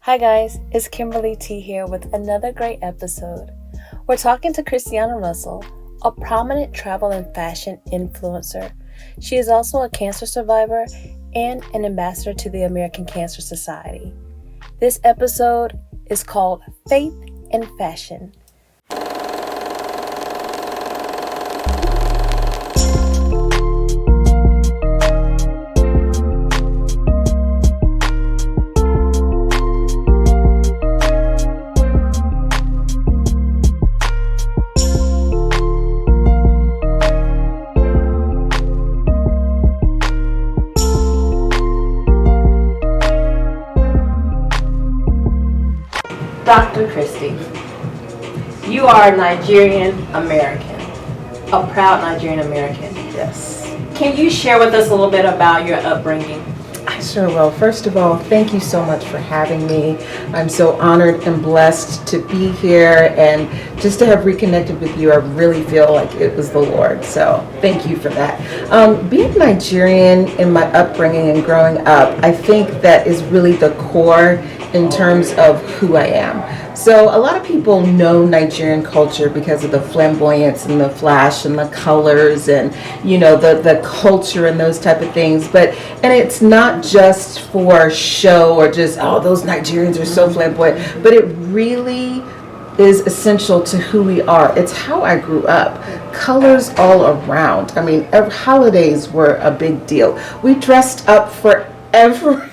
Hi guys, it's Kimberly T here with another great episode. We're talking to Christy Russell, a prominent travel and fashion influencer. She is also a cancer survivor and an ambassador to the American Cancer Society. This episode is called Faith and Fashion. Dr. Christy, you are Nigerian American, a proud Nigerian American. Yes. Can you share with us a little bit about your upbringing? I sure will. First of all, thank you so much for having me. I'm so honored and blessed to be here, and just to have reconnected with you, I really feel like it was the Lord. So thank you for that. Being Nigerian in my upbringing and growing up, I think that is really the core in terms of who I am. So a lot of people know Nigerian culture because of the flamboyance and the flash and the colors and, you know, the culture and those type of things. And it's not just for show or just, oh, those Nigerians are so flamboyant, but it really is essential to who we are. It's how I grew up. Colors all around. I mean, holidays were a big deal. We dressed up for everything.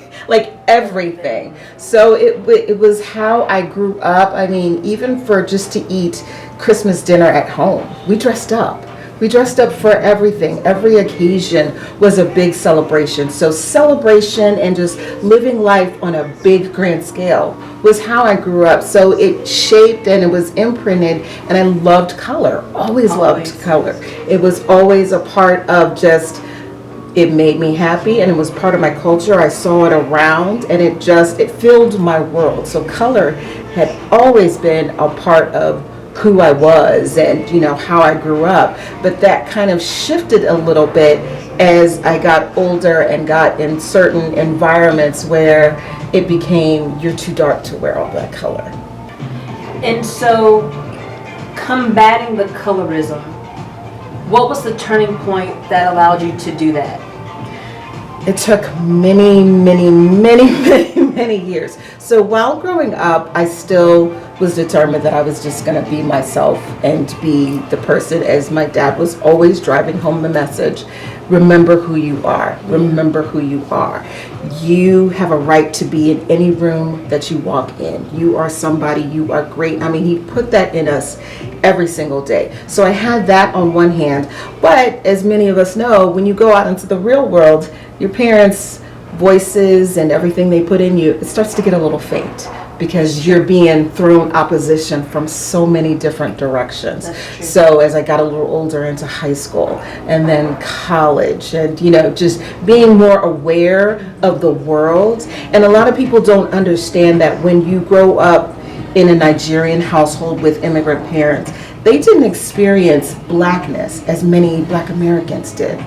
So it was how I grew up. I mean, even for just to eat Christmas dinner at home, we dressed up. We dressed up for everything. Every occasion was a big celebration. So celebration and just living life on a big grand scale was how I grew up. So it shaped and it was imprinted, and I loved color. Always loved color. It was always a part of just, it made me happy, and it was part of my culture. I saw it around, and it filled my world. So color had always been a part of who I was and, you know, how I grew up. But that kind of shifted a little bit as I got older and got in certain environments where it became, you're too dark to wear all that color. And so, combating the colorism, what was the turning point that allowed you to do that? It took many years. So while growing up, I still was determined that I was just going to be myself and be the person, as my dad was always driving home the message. Remember who you are. Remember who you are. You have a right to be in any room that you walk in. You are somebody. You are great. I mean, he put that in us every single day. So I had that on one hand. But as many of us know, when you go out into the real world, your parents' voices and everything they put in you, it starts to get a little faint, because you're being thrown opposition from so many different directions. So as I got a little older into high school and then college, and, you know, just being more aware of the world. And a lot of people don't understand that when you grow up in a Nigerian household with immigrant parents, they didn't experience blackness as many Black Americans did.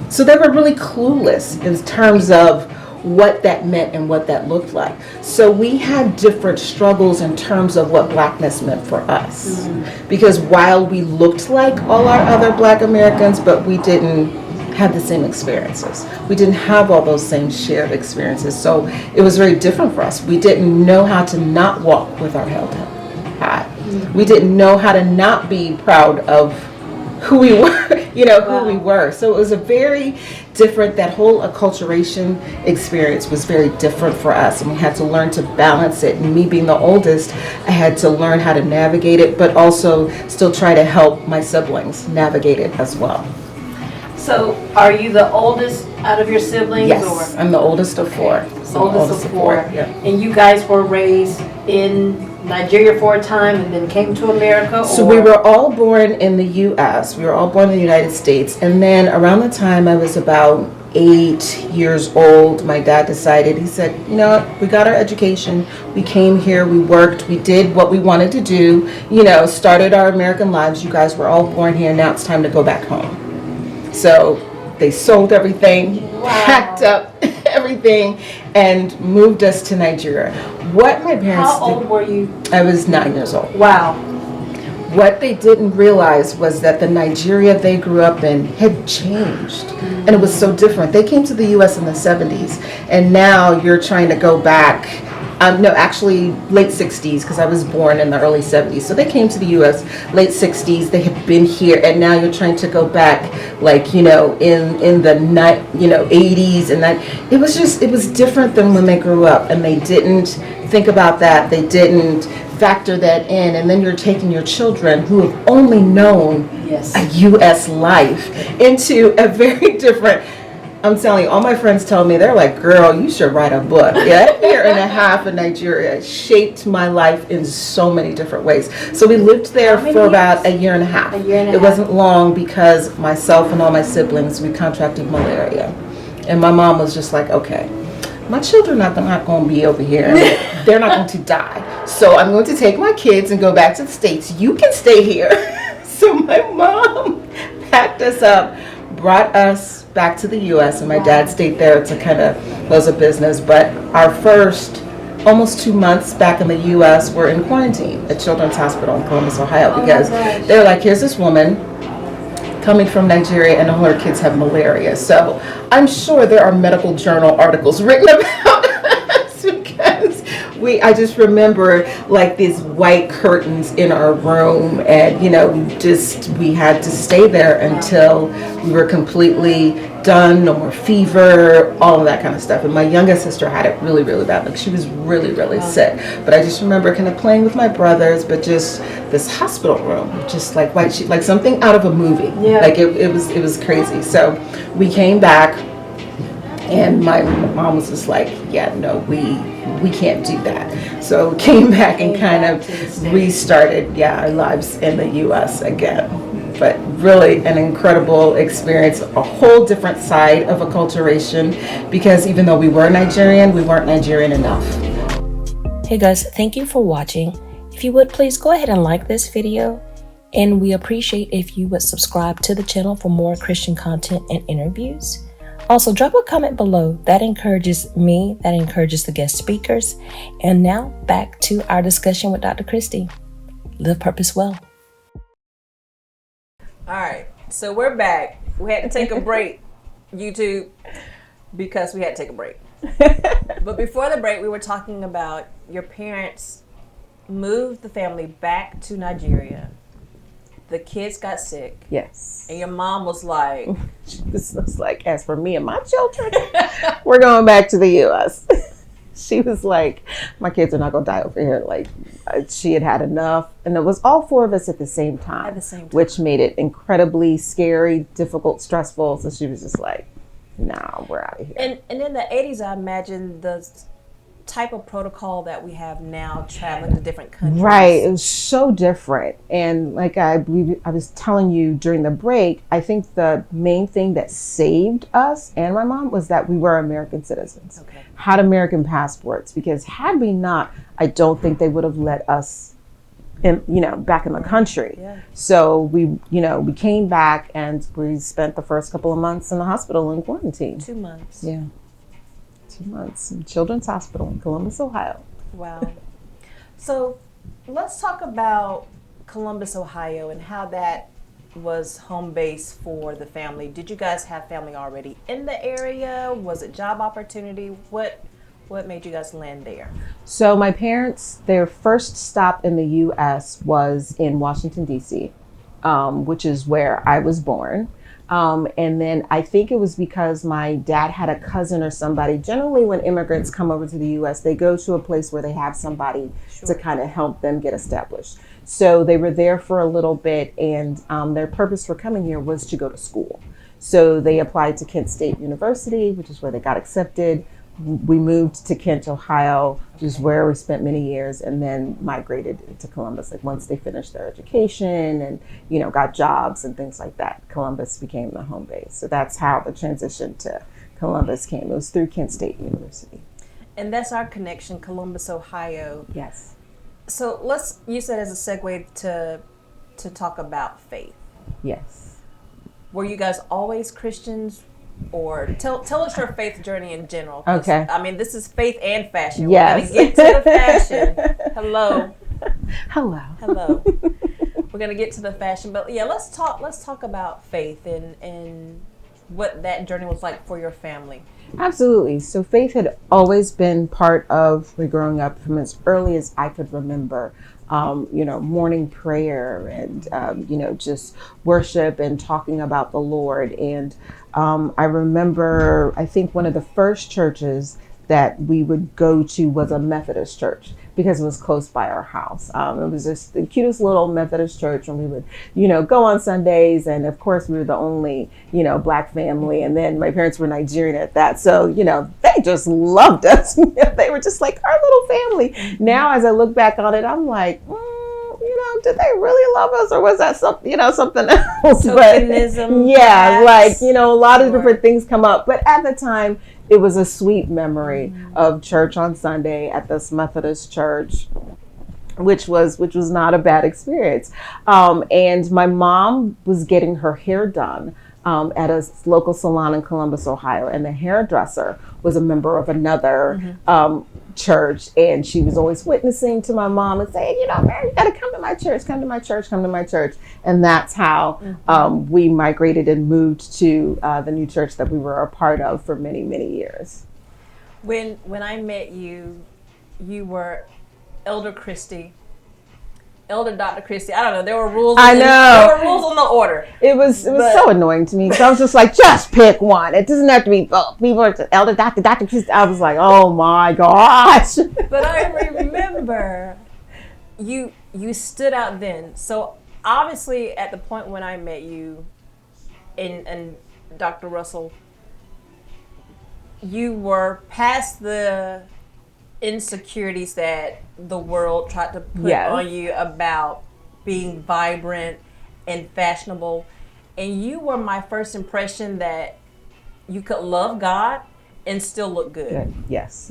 So they were really clueless in terms of what that meant and what that looked like. So we had different struggles in terms of what blackness meant for us. Because while we looked like all our other Black Americans, but we didn't have the same experiences. We didn't have all those same shared experiences. So it was very different for us. We didn't know how to not walk with our head high. We didn't know how to not be proud of who we were, you know, who we were. So it was a very different, that whole acculturation experience was very different for us, and we had to learn to balance it. And me being the oldest, I had to learn how to navigate it, but also still try to help my siblings navigate it as well. So are you the oldest out of your siblings? Yes, I'm the oldest of four. Oldest of four. Yeah. And you guys were raised in Nigeria for a time and then came to America? So we were all born in the U.S. We were all born in the United States. And then around the time I was about 8 years old, my dad decided, he said, you know what, we got our education, we came here, we worked, we did what we wanted to do, you know, started our American lives. You guys were all born here, now it's time to go back home. So they sold everything, packed up everything, and moved us to Nigeria. What my parents How old were you? I was 9 years old. Wow. What they didn't realize was that the Nigeria they grew up in had changed. And it was so different. They came to the U.S. in the 70s, and now you're trying to go back. No, actually late 60s, because I was born in the early 70s. So they came to the U.S. late 60s. They had been here, and now you're trying to go back, like, in the 80s, and that it was different than when they grew up, and they didn't think about that. They didn't factor that in, and then you're taking your children who have only known a U.S. life into a very different. I'm telling you, all my friends tell me, they're like, girl, you should write a book. Yeah, a year and a half in Nigeria shaped my life in so many different ways. So we lived there for about a year and a half. It wasn't long because myself and all my siblings, we contracted malaria. And my mom was just like, okay, my children are not going to be over here. They're not going to die. So I'm going to take my kids and go back to the States. You can stay here. So my mom packed us up, brought us back to the U.S., and my dad stayed there to kind of close a business. But our first almost 2 months back in the U.S. were in quarantine at Children's Hospital in Columbus, Ohio, because they're like, here's this woman coming from Nigeria and all her kids have malaria. So I'm sure there are medical journal articles written about us, because I just remember like these white curtains in our room, and we had to stay there until we were completely done, no more fever, all of that kind of stuff. And my youngest sister had it really, really bad. Like, she was really, really sick. But I just remember kind of playing with my brothers, but just this hospital room, just like white sheet, like something out of a movie. Yeah. Like it was crazy. So we came back, and my mom was just like, yeah, no, we can't do that. So we came back and kind of restarted, our lives in the U.S. again. But really an incredible experience, a whole different side of acculturation, because even though we were Nigerian, we weren't Nigerian enough. Hey guys, thank you for watching. If you would, please go ahead and like this video. And we appreciate if you would subscribe to the channel for more Christian content and interviews. Also, drop a comment below. That encourages me, that encourages the guest speakers. And now back to our discussion with Dr. Christy. Live purpose well. All right, so we're back. We had to take a break, YouTube, because we had to take a break. But before the break, we were talking about your parents moved the family back to Nigeria. The kids got sick. Yes. And your mom was like... This was like, as for me and my children, we're going back to the U.S. She was like, my kids are not going to die over here. Like, she had enough. And it was all four of us at the same time. Which made it incredibly scary, difficult, stressful. So she was just like, nah, we're out of here. And in the 80s, I imagine the type of protocol that we have now traveling to different countries. Right. It was so different. And like I was telling you during the break, I think the main thing that saved us and my mom was that we were American citizens. Okay. Had American passports, because had we not, I don't think they would have let us back in the country. Yeah. So we came back, and we spent the first couple of months in the hospital in quarantine. 2 months. Yeah. 2 months in Children's Hospital in Columbus, Ohio. Wow. So let's talk about Columbus, Ohio, and how that was home base for the family. Did you guys have family already in the area? Was it job opportunity? What made you guys land there? So my parents, their first stop in the U.S. was in Washington, D.C., which is where I was born. And then I think it was because my dad had a cousin or somebody. Generally, when immigrants come over to the U.S., they go to a place where they have somebody to kind of help them get established. So they were there for a little bit, and their purpose for coming here was to go to school. So they applied to Kent State University, which is where they got accepted. We moved to Kent, Ohio, which is where we spent many years, and then migrated to Columbus. Like, once they finished their education and, got jobs and things like that, Columbus became the home base. So that's how the transition to Columbus came. It was through Kent State University. And that's our connection, Columbus, Ohio. Yes. So let's use that as a segue to talk about faith. Yes. Were you guys always Christians or tell us your faith journey in general. Okay. I mean, this is faith and fashion. Yes. We're going to get to the fashion. Hello. We're going to get to the fashion, but yeah, let's talk about faith and what that journey was like for your family. Absolutely. So faith had always been part of me growing up from as early as I could remember. Morning prayer and, just worship and talking about the Lord. And I remember, I think one of the first churches that we would go to was a Methodist church because it was close by our house. It was just the cutest little Methodist church, and we would, go on Sundays. And of course, we were the only, Black family. And then my parents were Nigerian at that. So, they just loved us. They were just like our little family. Now, as I look back on it, I'm like, did they really love us, or was that something else? Tokenism, but yeah, perhaps. a lot of different things come up. But at the time, it was a sweet memory of church on Sunday at this Methodist church, which was not a bad experience. And my mom was getting her hair done at a local salon in Columbus, Ohio, and the hairdresser was a member of another church, and she was always witnessing to my mom and saying, Mary, you gotta come to my church. And that's how we migrated and moved to the new church that we were a part of for many, many years. When I met you, you were Elder Christy. Elder Dr. Christy. I don't know. There were rules. There were rules on the order. It was so annoying to me because I was just like, just pick one. It doesn't have to be both. People are Elder Dr. Christy. I was like, oh my gosh. But I remember you stood out then. So obviously at the point when I met you and Dr. Russell, you were past the insecurities that the world tried to put on you about being vibrant and fashionable, and you were my first impression that you could love God and still look good. Yes.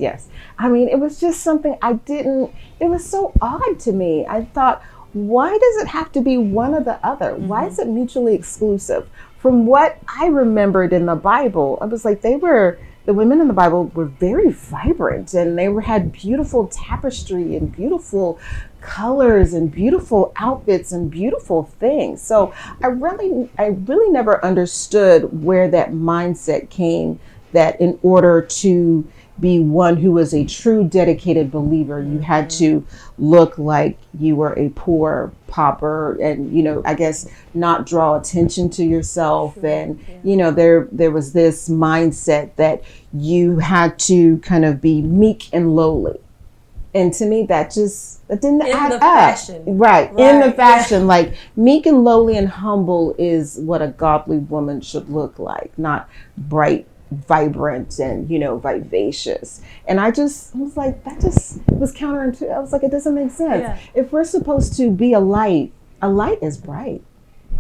I mean, it was just something it was so odd to me. I thought, why does it have to be one or the other? Why is it mutually exclusive? From what I remembered in the Bible, I was like, the women in the Bible were very vibrant, and they had beautiful tapestry and beautiful colors and beautiful outfits and beautiful things. So I really never understood where that mindset came, that in order to be one who was a true dedicated believer, you had to look like you were a poor pauper and, I guess not draw attention to yourself. And, there was this mindset that you had to kind of be meek and lowly. And to me, that didn't add up. Fashion. Right. In the fashion, like meek and lowly and humble is what a godly woman should look like, not bright, vibrant and vivacious. And I was like, that just was counterintuitive. I was like, it doesn't make sense. If we're supposed to be a light is bright.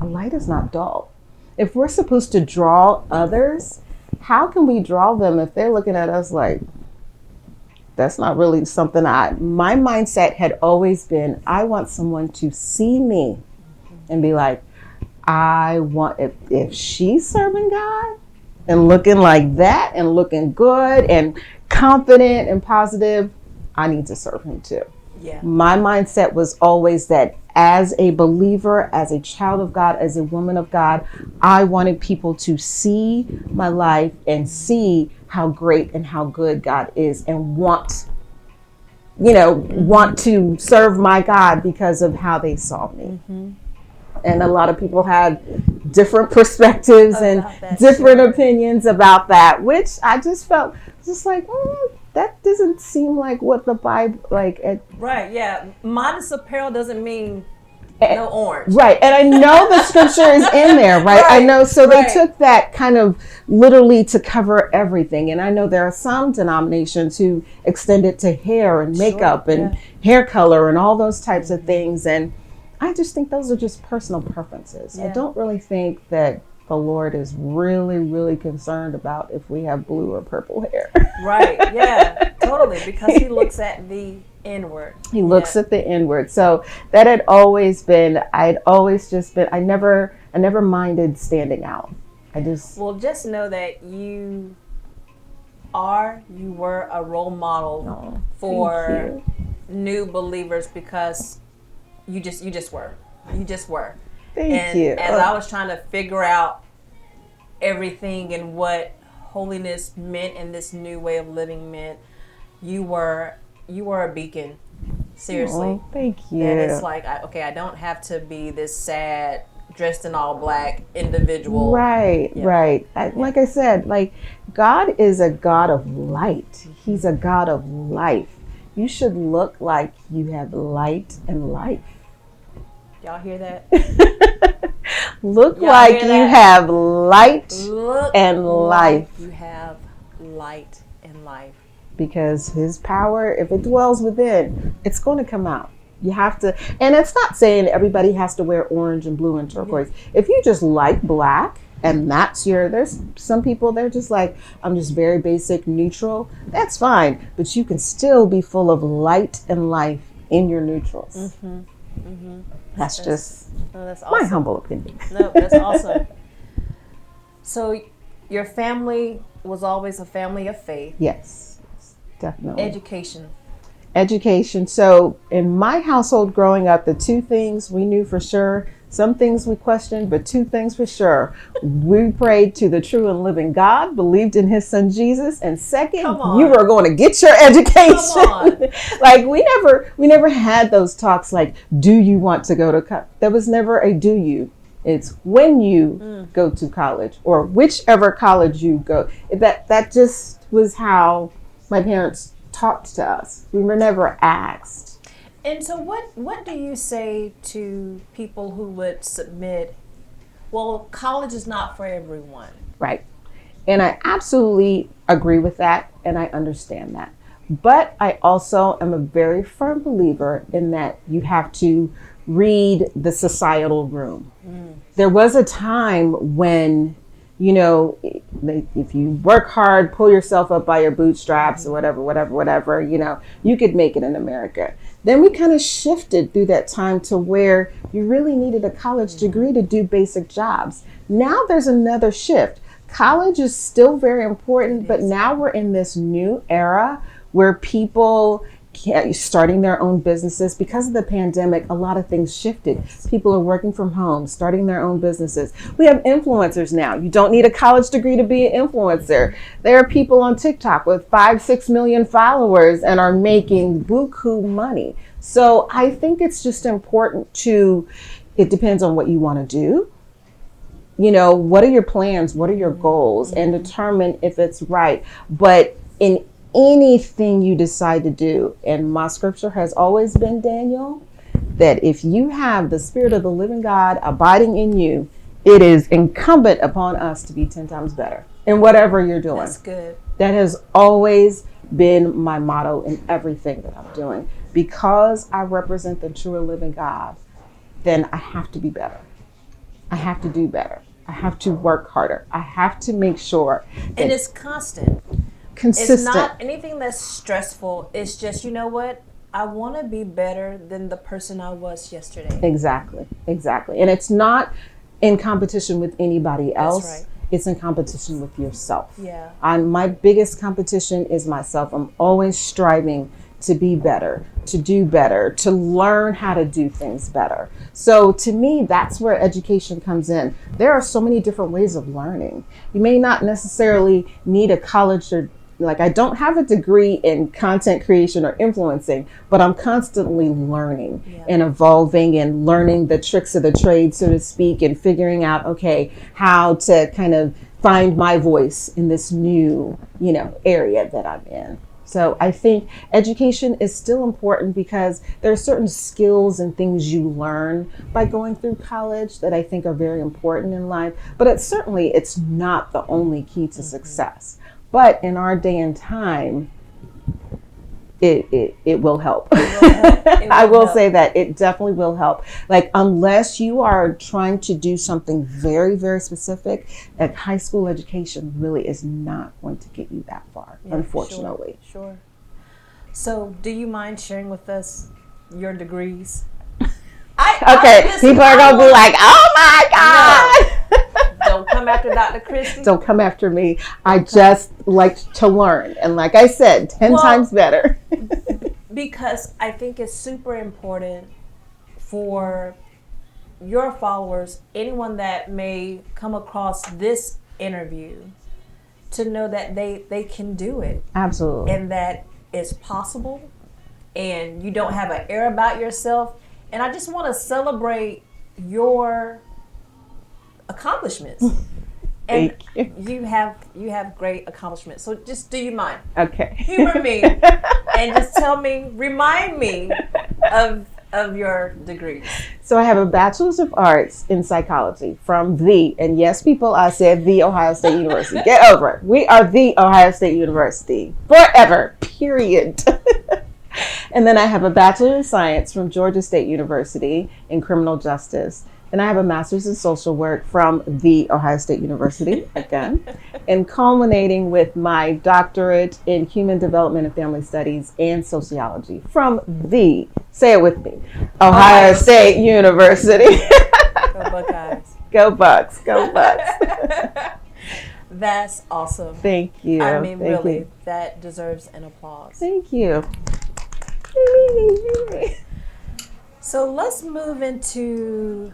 A light is not dull. If we're supposed to draw others, how can we draw them if they're looking at us like, that's not really something my mindset had always been, I want someone to see me and be like, if she's serving God and looking like that and looking good and confident and positive, I need to serve him too. Yeah. My mindset was always that as a believer, as a child of God, as a woman of God, I wanted people to see my life and see how great and how good God is and want to serve my God because of how they saw me. And a lot of people had different perspectives and different opinions about that, which I just felt just like, that doesn't seem like what the Bible Right, yeah. Modest apparel doesn't mean no orange. Right, and I know the scripture is in there, right? I know, so they took that kind of literally to cover everything. And I know there are some denominations who extend it to hair and makeup and hair color and all those types of things. And I just think those are just personal preferences. I don't really think that the Lord is really, really concerned about if we have blue or purple hair. Right, yeah, totally, because he looks at the inward. He looks at the inward. So that had always been, I never minded standing out. Well, just know that you were a role model for new believers, because you just were. You just were. Thank you. As I was trying to figure out everything and what holiness meant and this new way of living meant, you were a beacon. Seriously. Oh, thank you. That it's like, I don't have to be this sad, dressed in all black individual. Right, right. Like I said, like, God is a God of light. He's a God of life. You should look like you have light and life. Y'all hear that? Look Y'all like hear you that? have light Look and life. like you have light and life. Because his power, if it dwells within, it's going to come out. You have to, and it's not saying everybody has to wear orange and blue and turquoise. Yeah. If you just like black and there's some people, they're just like, I'm just very basic, neutral. That's fine. But you can still be full of light and life in your neutrals. Mm-hmm. Mm-hmm. That's awesome. My humble opinion. No, that's awesome. So your family was always a family of faith. Yes, definitely. Education. So in my household growing up, the two things we knew for sure, some things we questioned, but two things for sure. We prayed to the true and living God, believed in his son Jesus, and second, you were going to get your education. Like we never had those talks like, do you want to go to college? There was never a do you. It's when you go to college, or whichever college you go. That just was how my parents talked to us. We were never asked. And so what do you say to people who would submit, well, college is not for everyone? Right. And I absolutely agree with that, and I understand that. But I also am a very firm believer in that you have to read the societal room. There was a time when, if you work hard, pull yourself up by your bootstraps or whatever, you could make it in America. Then we kind of shifted through that time to where you really needed a college degree to do basic jobs. Now there's another shift. College is still very important, but now we're in this new era where people starting their own businesses. Because of the pandemic, a lot of things shifted. People are working from home, starting their own businesses. We have influencers now. You don't need a college degree to be an influencer. There are people on TikTok with 5-6 million followers and are making buku money. So I think it's just important it depends on what you want to do. What are your plans? What are your goals? And determine if it's right. But in anything you decide to do, and my scripture has always been, Daniel, that if you have the Spirit of the living God abiding in you, it is incumbent upon us to be 10 times better in whatever you're doing. That's good. That has always been my motto in everything that I'm doing. Because I represent the true and living God, then I have to be better. I have to do better. I have to work harder. I have to make sure. And it's consistent. It's not anything that's stressful. It's just, you know what? I want to be better than the person I was yesterday. Exactly. And it's not in competition with anybody else. That's right. It's in competition with yourself. Yeah. My biggest competition is myself. I'm always striving to be better, to do better, to learn how to do things better. So to me, that's where education comes in. There are so many different ways of learning. You may not necessarily need a college or I don't have a degree in content creation or influencing, but I'm constantly learning and evolving and learning the tricks of the trade, so to speak, and figuring out, how to kind of find my voice in this new, area that I'm in. So I think education is still important because there are certain skills and things you learn by going through college that I think are very important in life. But it's not the only key to success. But in our day and time, it will help. I will say that it definitely will help. Unless you are trying to do something very, very specific, high school education really is not going to get you that far, unfortunately. Sure. So do you mind sharing with us your degrees? People are going to be like, oh my God. No. Don't come after Dr. Christy. Don't come after me. I just like to learn. And like I said, 10 times better. Because I think it's super important for your followers, anyone that may come across this interview, to know that they can do it. Absolutely. And that it's possible, and you don't have an air about yourself. And I just want to celebrate your accomplishments. And you have great accomplishments. So just, do you mind? Okay. Humor me and just remind me of your degrees. So I have a bachelor's of arts in psychology from and yes, people, I said the Ohio State University. Get over it. We are the Ohio State University forever, period. And then I have a Bachelor of Science from Georgia State University in criminal justice. And I have a master's in social work from the Ohio State University, again, and culminating with my doctorate in human development and family studies and sociology from say it with me, Ohio State University. Go Buckeyes. Go Bucks, go Bucks. That's awesome. Thank you. I mean, Thank really, you. that deserves an applause. Thank you. So let's move into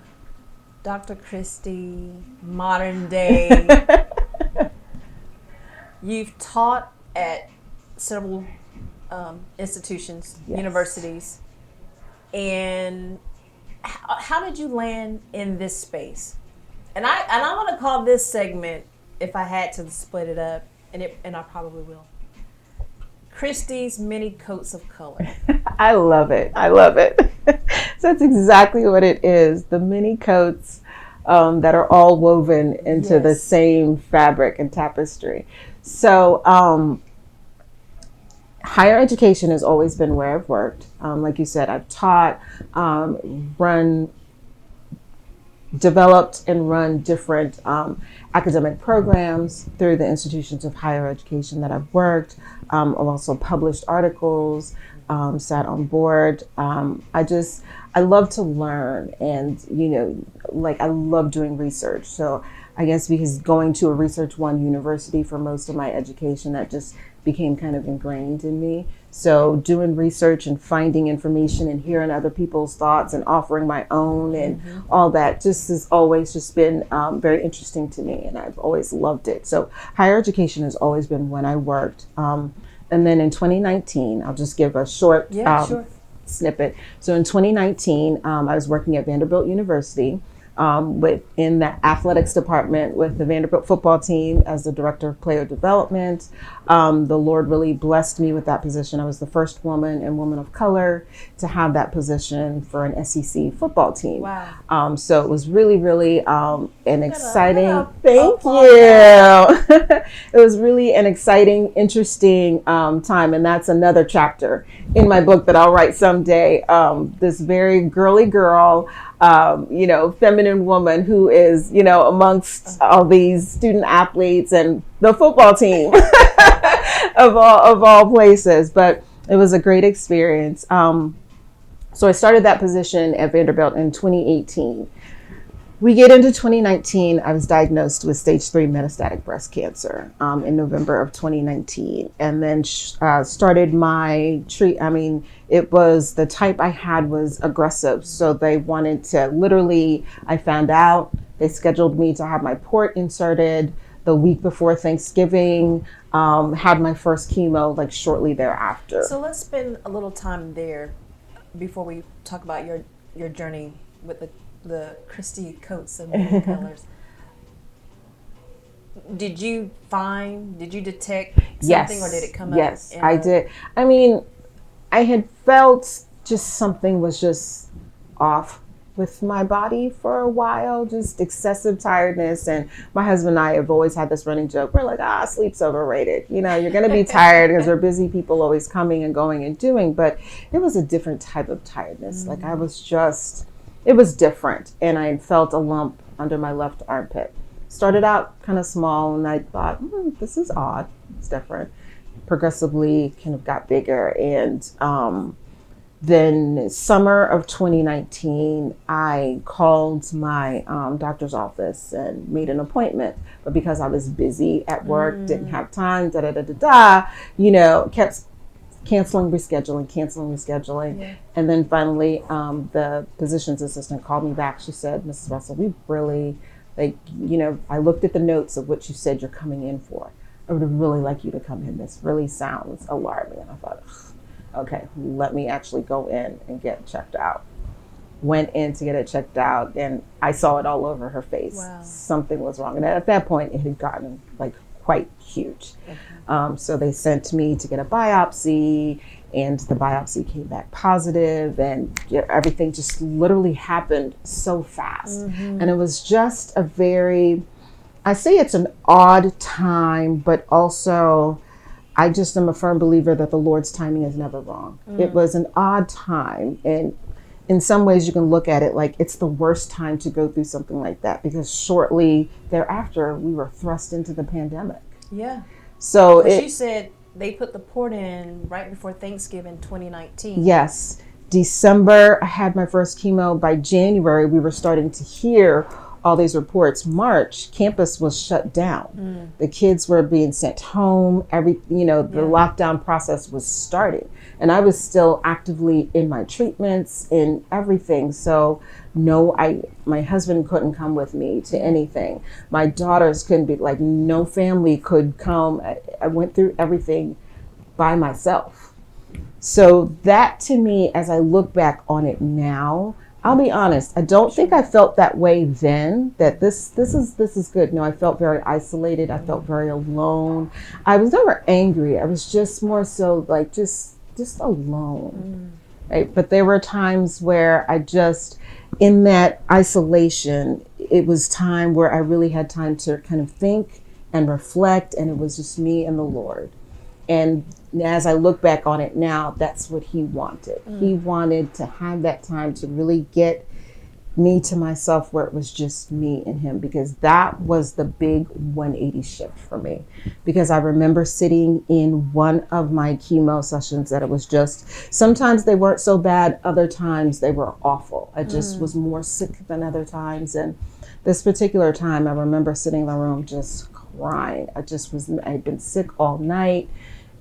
Dr. Christy, modern day. You've taught at several institutions, Yes. universities, and how did you land in this space? And I want to call this segment, if I had to split it up, and I probably will, Christy's Many Coats of Color. I love it. I love it. So that's exactly what it is. The many coats that are all woven into the same fabric and tapestry. So higher education has always been where I've worked. Like you said, I've taught, developed and run different academic programs through the institutions of higher education that I've worked. I've also published articles, sat on board. I love to learn, and I love doing research. So I guess because going to a Research One university for most of my education, that just became kind of ingrained in me. So doing research and finding information and hearing other people's thoughts and offering my own and all that just has always just been very interesting to me, and I've always loved it. So higher education has always been when I worked. And then in 2019, I'll just give a short snippet. So in 2019, I was working at Vanderbilt University in the athletics department with the Vanderbilt football team as the director of player development. The Lord really blessed me with that position. I was the first woman and woman of color to have that position for an SEC football team. Wow. So it was really, really an exciting, thank you. It was really an exciting, interesting time. And that's another chapter in my book that I'll write someday. This very girly girl, feminine woman who is, amongst all these student athletes and the football team of all places. But it was a great experience. So I started that position at Vanderbilt in 2018. We get into 2019, I was diagnosed with stage 3 metastatic breast cancer in November of 2019, and then started my it was the type I had was aggressive. So they wanted to I found out, they scheduled me to have my port inserted the week before Thanksgiving, had my first chemo shortly thereafter. So let's spend a little time there before we talk about your journey with the Christy coats of many colors. Did you detect something, or did it come up? Yes, I did. I had felt just something was just off with my body for a while, just excessive tiredness. And my husband and I have always had this running joke. We're like, sleep's overrated. You're going to be tired because there are busy people always coming and going and doing. But it was a different type of tiredness. It was different. And I felt a lump under my left armpit. Started out kind of small, and I thought, this is odd. It's different. Progressively kind of got bigger. And Then summer of 2019, I called my doctor's office and made an appointment. But because I was busy at work, didn't have time, kept canceling, rescheduling. Yeah. And then finally, the physician's assistant called me back. She said, Mrs. Russell, we really, I looked at the notes of what you said you're coming in for. I would really like you to come in. This really sounds alarming. And I thought, okay, let me actually go in and get checked out. Went in to get it checked out, and I saw it all over her face. Wow. Something was wrong. And at that point, it had gotten quite huge. Okay. So they sent me to get a biopsy, and the biopsy came back positive, and everything just literally happened so fast. And it was just I say it's an odd time, but also I just am a firm believer that the Lord's timing is never wrong. It was an odd time. And in some ways you can look at it like it's the worst time to go through something like that, because shortly thereafter we were thrust into the pandemic. Yeah. So She said they put the port in right before Thanksgiving 2019. Yes. December, I had my first chemo. By January, we were starting to hear all these reports. March, campus was shut down. The kids were being sent home. The lockdown process was starting. And I was still actively in my treatments, in everything. So my husband couldn't come with me to anything. My daughters couldn't be, no family could come. I went through everything by myself. So that, to me, as I look back on it now, I'll be honest, I don't think I felt that way then, that this is good. No, I felt very isolated. I felt very alone. I was never angry. I was just more so just alone. Right? But there were times where in that isolation, it was time where I really had time to kind of think and reflect, and it was just me and the Lord. And as I look back on it now, that's what he wanted. He wanted to have that time to really get me to myself, where it was just me and him, because that was the big 180 shift for me. Because I remember sitting in one of my chemo sessions that it was just, sometimes they weren't so bad, other times they were awful. I just was more sick than other times. And this particular time, I remember sitting in the room just crying. I'd been sick all night,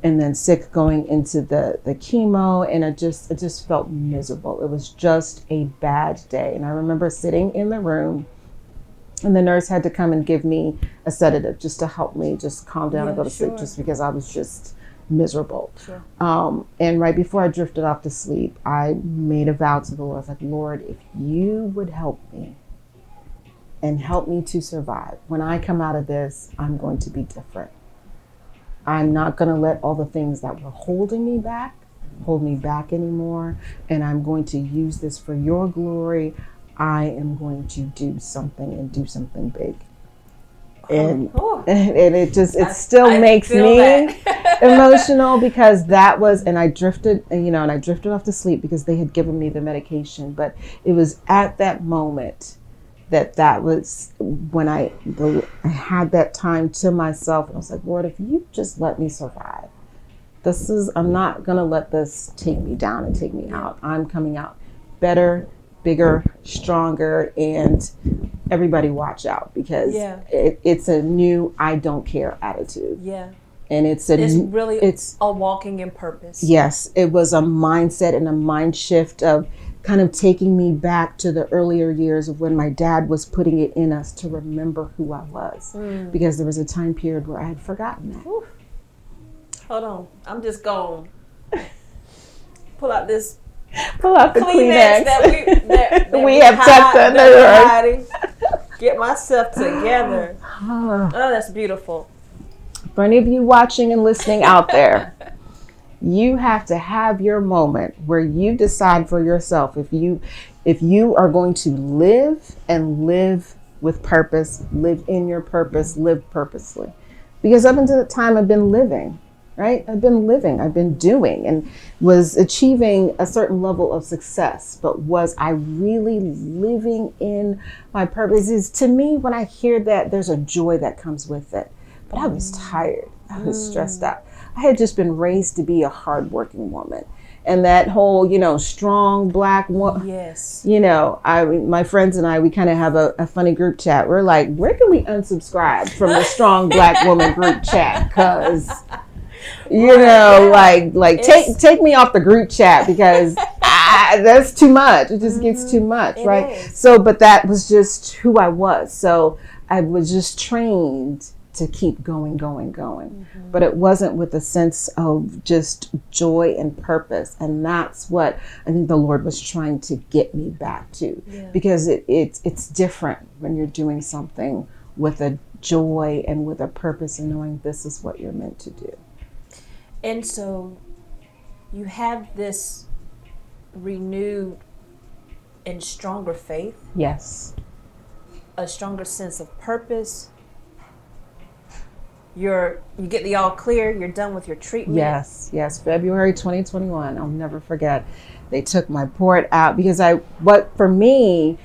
and then sick going into the chemo, and it just felt miserable. It was just a bad day. And I remember sitting in the room, and the nurse had to come and give me a sedative just to help me just calm down and go to sleep, just because I was just miserable. Sure. And right before I drifted off to sleep, I made a vow to the Lord. I was like, Lord, if you would help me and help me to survive, when I come out of this, I'm going to be different. I'm not going to let all the things that were holding me back hold me back anymore. And I'm going to use this for your glory. I am going to do something, and do something big. And it still makes me emotional, because that was, and I drifted off to sleep because they had given me the medication. But it was at that moment that was when I had that time to myself, and I was like, Lord, if you just let me survive, I'm not gonna let this take me down and take me out. I'm coming out better, bigger, stronger, and everybody watch out, because it's a new I don't care attitude. Yeah. And it's a walking in purpose. Yes, it was a mindset and a mind shift of kind of taking me back to the earlier years of when my dad was putting it in us to remember who I was. Because there was a time period where I had forgotten that. Oof. Hold on. I'm just going to pull out the Kleenex that we have tucked under. Get myself together. Oh, that's beautiful. For any of you watching and listening out there, you have to have your moment where you decide for yourself if you are going to live and live with purpose, live in your purpose, live purposely. Because up until the time I've been living, right? I've been doing, and was achieving a certain level of success. But was I really living in my purpose? To me, when I hear that, there's a joy that comes with it. But I was tired. I was stressed out. I had just been raised to be a hardworking woman. And that whole, strong black woman. Yes. My friends and I, we kind of have a funny group chat. We're like, where can we unsubscribe from the strong black woman group chat? Because, take me off the group chat because that's too much. It just gets too much, right? Is. So, but that was just who I was. So I was just trained to keep going. But it wasn't with a sense of just joy and purpose. And that's what I think the Lord was trying to get me back to. Yeah. Because it's different when you're doing something with a joy and with a purpose and knowing this is what you're meant to do. And so you have this renewed and stronger faith. Yes. A stronger sense of purpose. You get the all clear, you're done with your treatment. Yes, February 2021, I'll never forget. They took my port out because for me,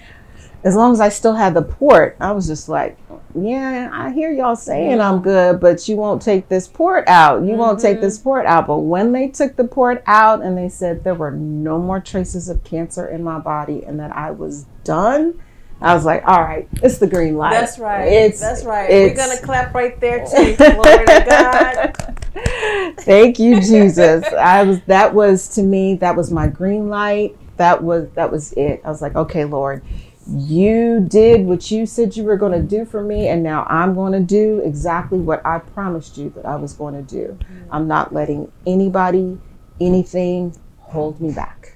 as long as I still had the port, I was just like, yeah, I hear y'all saying I'm good, but you won't take this port out. You won't take this port out. But when they took the port out and they said there were no more traces of cancer in my body and that I was done, I was like, all right, it's the green light. That's right. That's right. We're going to clap right there too. Glory to God. Thank you, Jesus. That was my green light. That was it. I was like, okay, Lord, you did what you said you were going to do for me. And now I'm going to do exactly what I promised you that I was going to do. I'm not letting anybody, anything hold me back.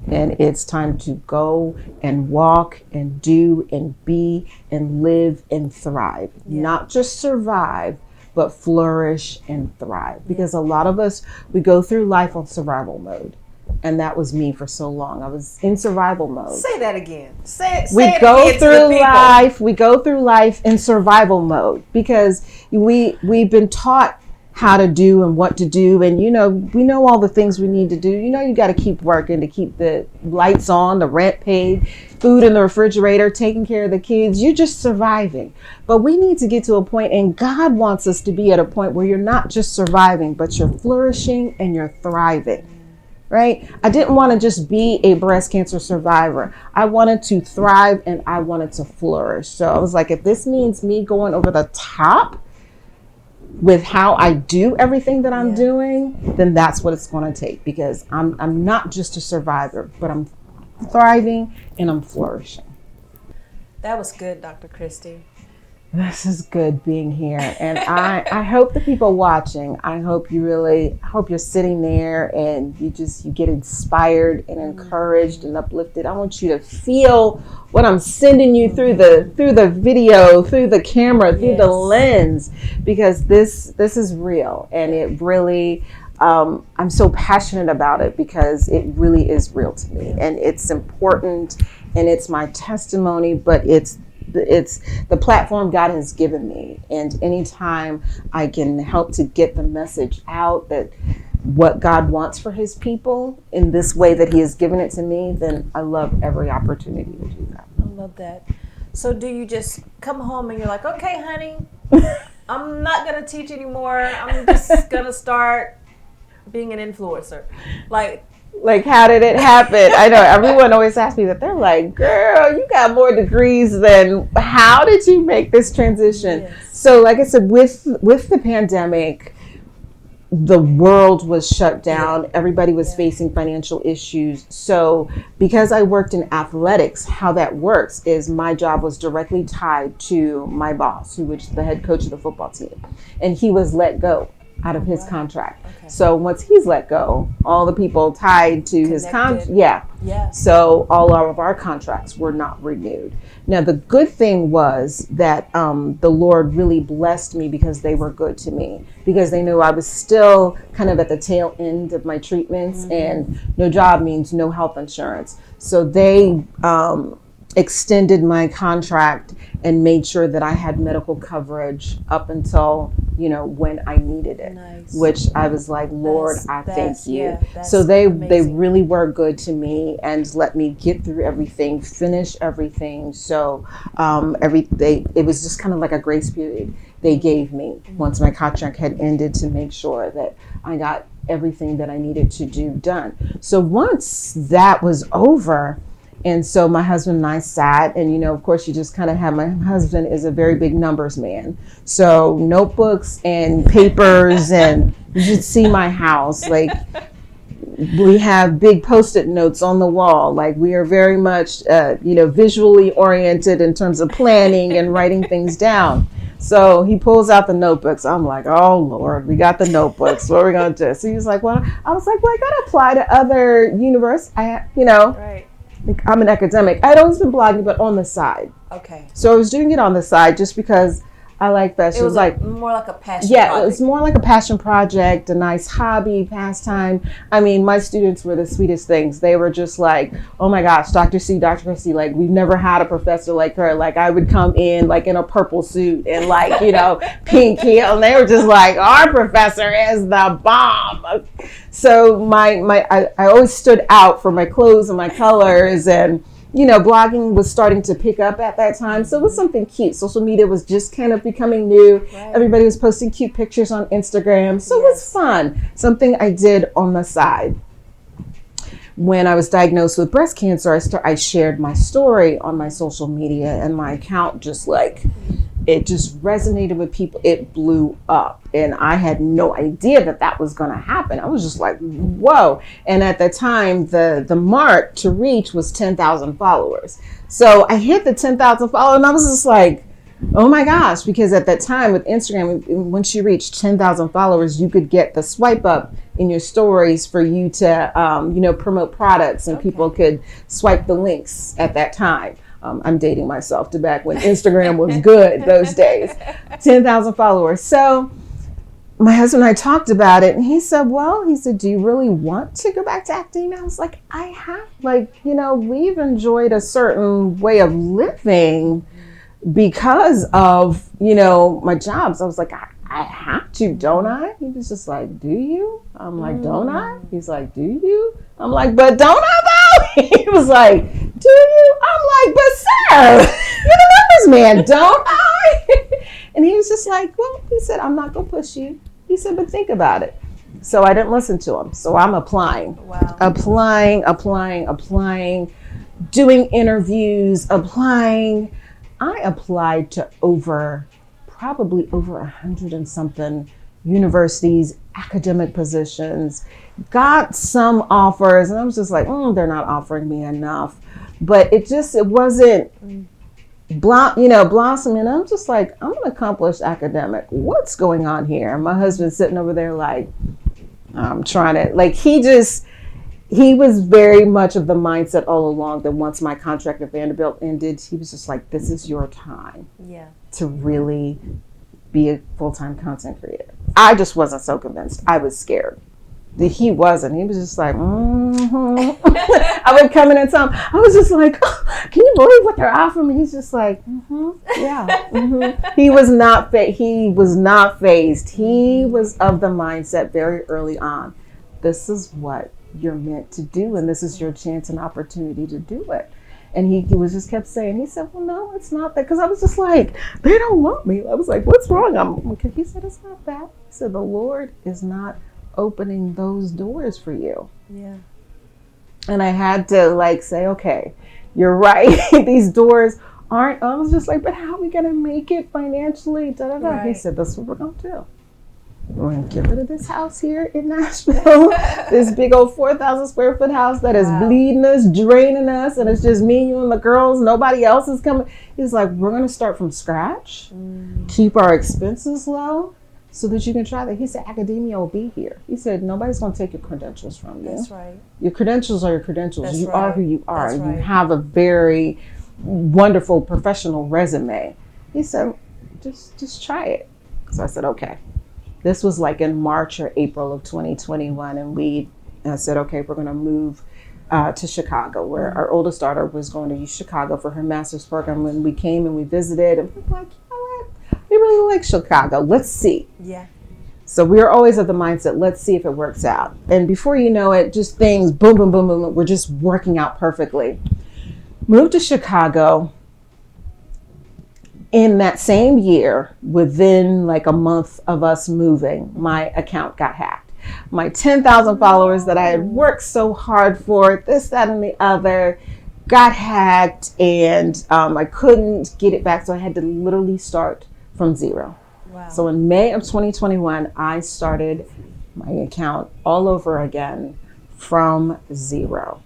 And it's time to go and walk and do and be and live and thrive. Yeah. Not just survive, but flourish and thrive. Because a lot of us, we go through life on survival mode. And that was me for so long. I was in survival mode. Say that again. Say we it go again through life. We go through life in survival mode because we've been taught how to do and what to do. And, we know all the things we need to do. You got to keep working to keep the lights on, the rent paid, food in the refrigerator, taking care of the kids. You're just surviving. But we need to get to a point, and God wants us to be at a point where you're not just surviving, but you're flourishing and you're thriving. Right? I didn't want to just be a breast cancer survivor. I wanted to thrive and I wanted to flourish. So I was like, if this means me going over the top with how I do everything that I'm doing, then that's what it's going to take, because I'm not just a survivor, but I'm thriving and I'm flourishing. That was good, Dr. Christy. This is good being here. And I hope the people watching, I hope you're sitting there and you get inspired and encouraged and uplifted. I want you to feel what I'm sending you through the video, through the camera, through the lens, because this is real. And it really, I'm so passionate about it because it really is real to me, and it's important, and it's my testimony, but it's the platform God has given me. And anytime I can help to get the message out that what God wants for his people in this way that he has given it to me, then I love every opportunity to do that. I love that. So do you just come home and you're like, okay, honey, I'm not going to teach anymore. I'm just going to start being an influencer. Like, how did it happen? I know everyone always asks me that. They're like, girl, you got more degrees than, how did you make this transition? Yes. So like I said, with the pandemic, the world was shut down. Everybody was facing financial issues. So because I worked in athletics, how that works is my job was directly tied to my boss, who was the head coach of the football team. And he was let go out of his contract. Okay. So once he's let go, all the people tied to his contract, so all of our contracts were not renewed. Now the good thing was that the Lord really blessed me because they were good to me, because they knew I was still kind of at the tail end of my treatments, and no job means no health insurance. So they extended my contract and made sure that I had medical coverage up until, when I needed it. Nice. Which I was like, Lord, I thank you. So they really were good to me and let me get through everything, finish everything. So it was just kind of like a grace period they gave me once my contract had ended, to make sure that I got everything that I needed to do done. So once that was over, and so my husband and I sat, and of course you just kind of have, my husband is a very big numbers man. So notebooks and papers, and you should see my house. Like, we have big Post-it notes on the wall. Like, we are very much, visually oriented in terms of planning and writing things down. So he pulls out the notebooks. I'm like, oh Lord, we got the notebooks. What are we going to do? So he was like, well, I was like, well, I got to apply to other universities. Right. I'm an academic. I'd always been blogging, but on the side. Okay. So I was doing it on the side just because I like fashion. It was like more like a passion project. project. It was more like a passion project, a nice hobby, pastime. I mean, my students were the sweetest things. They were just like, oh my gosh, Dr. Christy, like, we've never had a professor like her. Like, I would come in like in a purple suit and like, pink heel. And they were just like, our professor is the bomb. So I always stood out for my clothes and my colors, and blogging was starting to pick up at that time. So it was something cute. Social media was just kind of becoming new. Right. Everybody was posting cute pictures on Instagram. So It was fun. Something I did on the side. When I was diagnosed with breast cancer, I shared my story on my social media, and my account it just resonated with people. It blew up, and I had no idea that was going to happen. I was just like, whoa. And at the time, the mark to reach was 10,000 followers. So I hit the 10,000 followers, and I was just like, oh my gosh, because at that time with Instagram, once you reached 10,000 followers, you could get the swipe up in your stories for you to, promote products, and people could swipe the links at that time. I'm dating myself to back when Instagram was good those days. 10,000 followers. So my husband and I talked about it, and he said, do you really want to go back to acting? I was like, I have. We've enjoyed a certain way of living because of, my jobs. I was like, I have to, don't I? He was just like, do you? I'm like, don't I? He's like, do you? I'm like, but don't I though? He was like, do you? I'm like, but sir, you're the numbers man, don't I? And he was just like, well, he said, I'm not going to push you. He said, but think about it. So I didn't listen to him. So I'm applying. Wow. Applying, doing interviews, applying. I applied to probably over 100 and something universities, academic positions, got some offers, and I was just like, they're not offering me enough. But it wasn't blossoming. I'm just like, I'm an accomplished academic. What's going on here? And my husband's sitting over there like, I'm trying to, he was very much of the mindset all along that once my contract at Vanderbilt ended, he was just like, this is your time to really be a full-time content creator. I just wasn't so convinced. I was scared. He wasn't. He was just like, I would come in and tell him, I was just like, can you believe what they're offering me? He's just like, yeah. He was not phased. He was of the mindset very early on. This is what you're meant to do, and this is your chance and opportunity to do it. And he was just kept saying, he said, well, no, it's not that. Because I was just like, they don't want me. I was like, what's wrong? He said, it's not that. He said, the Lord is not opening those doors for you. Yeah. And I had to say, okay, you're right. These doors aren't. I was just like, but how are we going to make it financially? Da, da, da. Right. He said, that's what we're going to do. We're going to get rid of this house here in Nashville, this big old 4,000 square foot house that is bleeding us, draining us, and it's just me, you, and the girls. Nobody else is coming. He's like, we're going to start from scratch, keep our expenses low so that you can try that. He said, academia will be here. He said, nobody's going to take your credentials from you. That's right. Your credentials are your credentials. That's you are who you are. That's right. You have a very wonderful professional resume. He said, just try it. So I said, okay. This was in March or April of 2021. And I said, okay, we're going to move to Chicago, where our oldest daughter was going to Chicago for her master's program. When we came and we visited, and we were like, you know what? We really like Chicago. Let's see. Yeah. So we were always of the mindset, let's see if it works out. And before you know it, just things, boom, boom, boom, boom, we're just working out perfectly. Moved to Chicago. In that same year, within a month of us moving, my account got hacked. my 10,000 followers that I had worked so hard for, this, that, and the other, got hacked, and I couldn't get it back. So I had to literally start from zero. Wow. So in May of 2021, I started my account all over again from zero.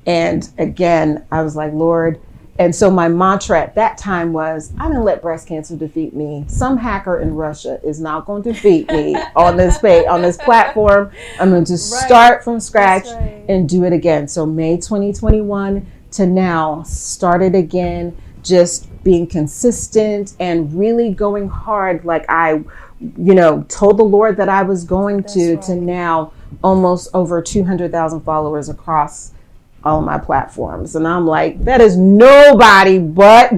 And again, I was like, Lord. And so my mantra at that time was, I didn't let breast cancer defeat me. Some hacker in Russia is not going to defeat me on this platform. I'm going to start from scratch and do it again. So May 2021 to now, started again, just being consistent and really going hard. Like I, told the Lord that I was going to now almost over 200,000 followers across all my platforms. And I'm like, that is nobody but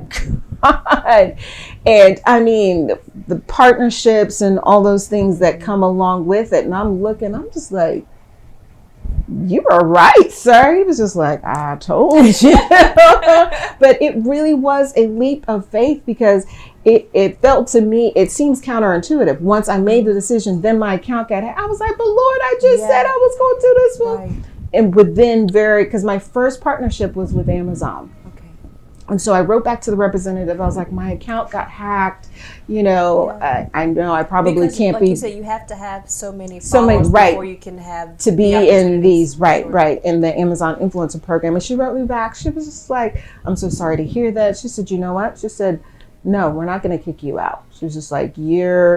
God. And I mean, the partnerships and all those things that come along with it. And I'm just like, you were right, sir. He was just like, I told you. But it really was a leap of faith, because it felt to me, it seems counterintuitive. Once I made the decision, then my account got hacked. I was like, but Lord, I just said I was going to do this one. Right. And within because my first partnership was with Amazon. Okay. And so I wrote back to the representative. I was like, my account got hacked. I know I probably can't be. You said you have to have so many followers before you can have to be in these, right, in the Amazon influencer program. And she wrote me back. She was just like, I'm so sorry to hear that. She said, you know what? She said, no, we're not going to kick you out. She was just like, you've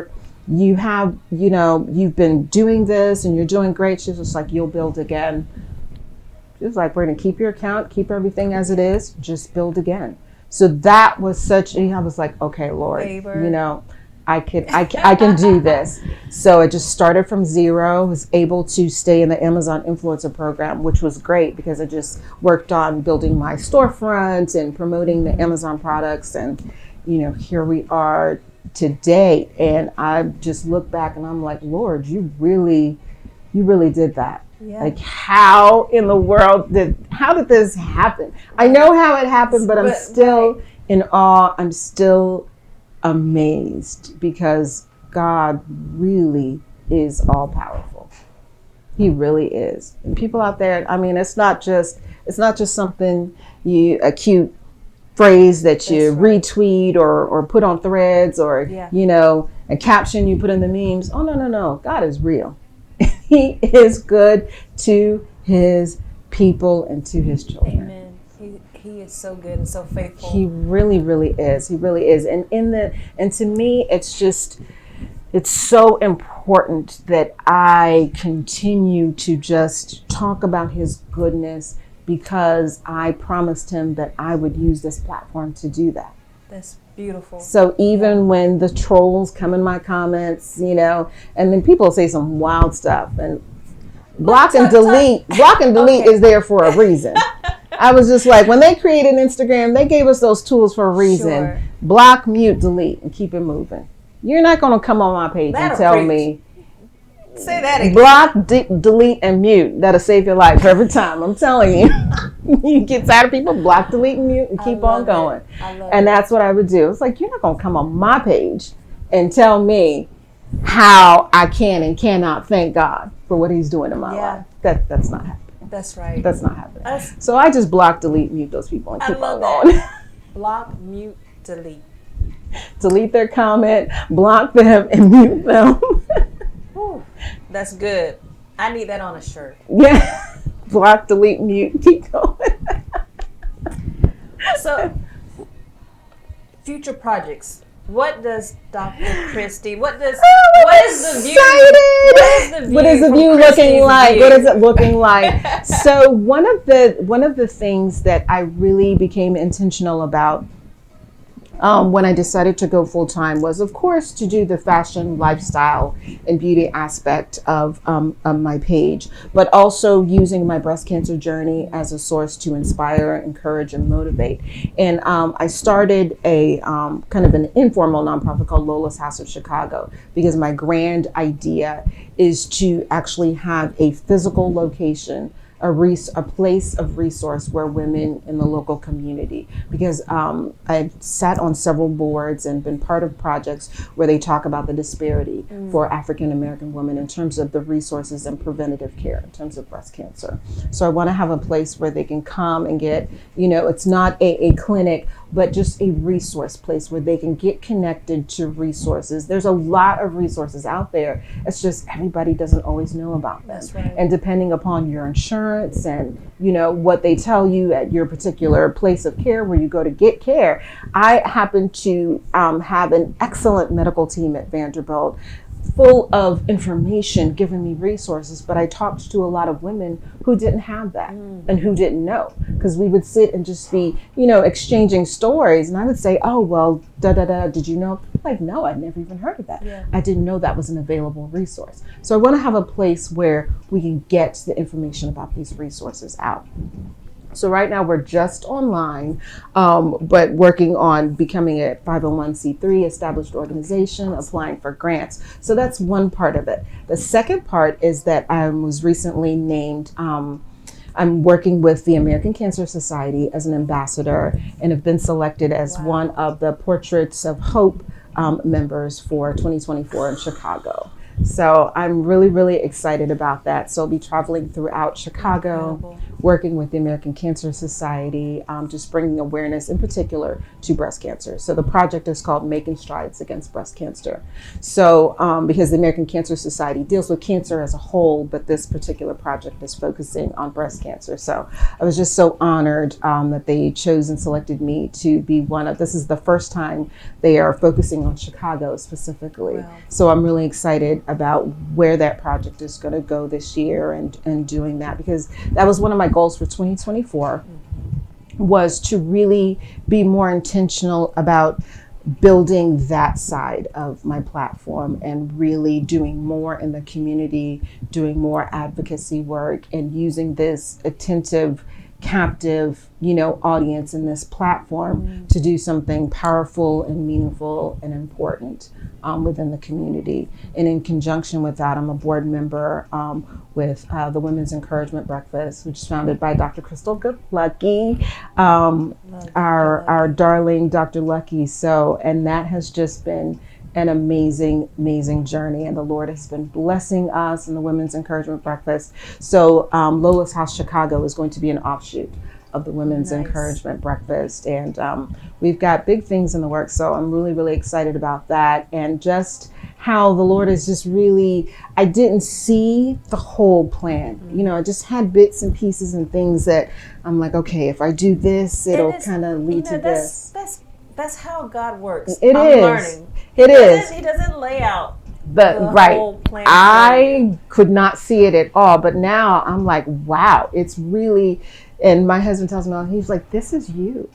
been doing this and you're doing great. She was just like, you'll build again. She was like, we're going to keep your account, keep everything as it is, just build again. So that was I was like, okay, Lord, favor. I can do this. So I just started from zero, was able to stay in the Amazon influencer program, which was great because I just worked on building my storefront and promoting the Amazon products. And, here we are today. And I just look back and I'm like, Lord, you really did that. Yeah. Like, how in the world how did this happen? I know how it happened, but I'm still in awe. I'm still amazed, because God really is all powerful. He really is. And people out there, I mean, it's not just something a cute phrase that you retweet or put on threads or, a caption you put in the memes. Oh, no. God is real. He is good to his people and to his children. Amen. He is so good and so faithful. He really, really is. He really is. And to me, it's so important that I continue to just talk about his goodness, because I promised him that I would use this platform to do that. That's beautiful. So even when the trolls come in my comments, and then people say some wild stuff, and block and delete is there for a reason. I was just like, when they created Instagram, they gave us those tools for a reason. Sure. Block, mute, delete, and keep it moving. You're not going to come on my page and tell me. Say that again. Block, delete, and mute. That'll save your life every time. I'm telling you. You get tired of people, block, delete, and mute, and keep on going. And that's what I would do. It's like, you're not going to come on my page and tell me how I can and cannot thank God for what he's doing in my life. That's not happening. That's right. That's not happening. So I just block, delete, mute those people and keep on going. Block, mute, delete. Delete their comment, block them, and mute them. Ooh, that's good. I need that on a shirt. Yeah. Block, delete, mute, keep going. So, future projects. What does Dr. Christy, what is the view? What is the view looking like? What is it looking like? So one of the things that I really became intentional about when I decided to go full time was, of course, to do the fashion, lifestyle, and beauty aspect of my page, but also using my breast cancer journey as a source to inspire, encourage, and motivate. And I started a kind of an informal nonprofit called Lola's House of Chicago, because my grand idea is to actually have a physical location a place of resource where women in the local community, because I've sat on several boards and been part of projects where they talk about the disparity for African American women in terms of the resources and preventative care in terms of breast cancer. So I want to have a place where they can come and get, it's not a clinic, but just a resource place where they can get connected to resources. There's a lot of resources out there. It's just everybody doesn't always know about them. That's right. And depending upon your insurance and, what they tell you at your particular place of care where you go to get care. I happen to have an excellent medical team at Vanderbilt, full of information, giving me resources, but I talked to a lot of women who didn't have that and who didn't know, because we would sit and just be, exchanging stories, and I would say, oh, well, did you know? Like, no, I'd never even heard of that. Yeah. I didn't know that was an available resource. So I want to have a place where we can get the information about these resources out. So right now we're just online, but working on becoming a 501c3 established organization, applying for grants. So that's one part of it. The second part is that I was recently named, I'm working with the American Cancer Society as an ambassador and have been selected as one of the Portraits of Hope members for 2024 in Chicago. So I'm really, really excited about that. So I'll be traveling throughout Chicago, working with the American Cancer Society, just bringing awareness in particular to breast cancer. So the project is called Making Strides Against Breast Cancer. So because the American Cancer Society deals with cancer as a whole, but this particular project is focusing on breast cancer. So I was just so honored that they chose and selected me to be this is the first time they are focusing on Chicago specifically. Wow. So I'm really excited about where that project is going to go this year and doing that, because that was one of my goals for 2024 was to really be more intentional about building that side of my platform and really doing more in the community, doing more advocacy work, and using this attentive, captive, audience in this platform to do something powerful and meaningful and important within the community. And in conjunction with that, I'm a board member with the Women's Encouragement Breakfast, which is founded by Dr. Crystal Lucky, our darling Dr. Lucky. So, and that has just been an amazing, amazing journey. And the Lord has been blessing us in the Women's Encouragement Breakfast. So Lola's House Chicago is going to be an offshoot of the Women's Encouragement Breakfast. And we've got big things in the works. So I'm really, really excited about that. And just how the Lord is just really, I didn't see the whole plan. I just had bits and pieces and things that I'm like, okay, if I do this, it'll kind of lead to this. That's how God works. I'm learning. It is. He doesn't lay out the whole plan. I could not see it at all, but now I'm like, wow, it's really. And my husband tells me, he's like, this is you.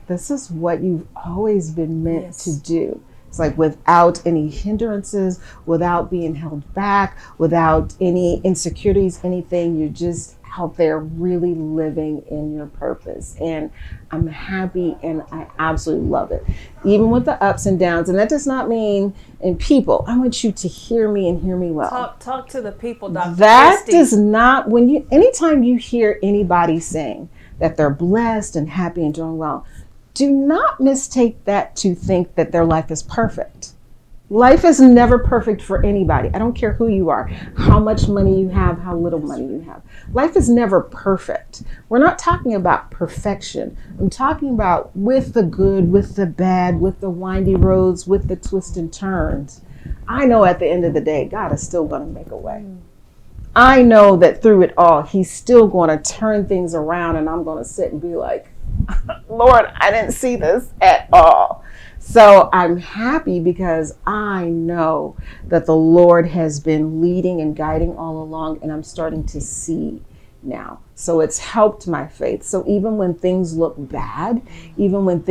This is what you've always been meant to do. It's like without any hindrances, without being held back, without any insecurities, anything. You're just out there really living in your purpose. And I'm happy and I absolutely love it. Even with the ups and downs. And that does not mean in people. I want you to hear me and hear me well. Talk to the people, Dr. That Christy. does not, anytime you hear anybody saying that they're blessed and happy and doing well, do not mistake that to think that their life is perfect. Life is never perfect for anybody. I don't care who you are, how much money you have, how little money you have. Life is never perfect. We're not talking about perfection. I'm talking about with the good, with the bad, with the windy roads, with the twists and turns. I know at the end of the day, God is still going to make a way. I know that through it all, he's still going to turn things around, and I'm going to sit and be like, Lord, I didn't see this at all. So I'm happy because I know that the Lord has been leading and guiding all along, and I'm starting to see now. So it's helped my faith. So even when things look bad, even when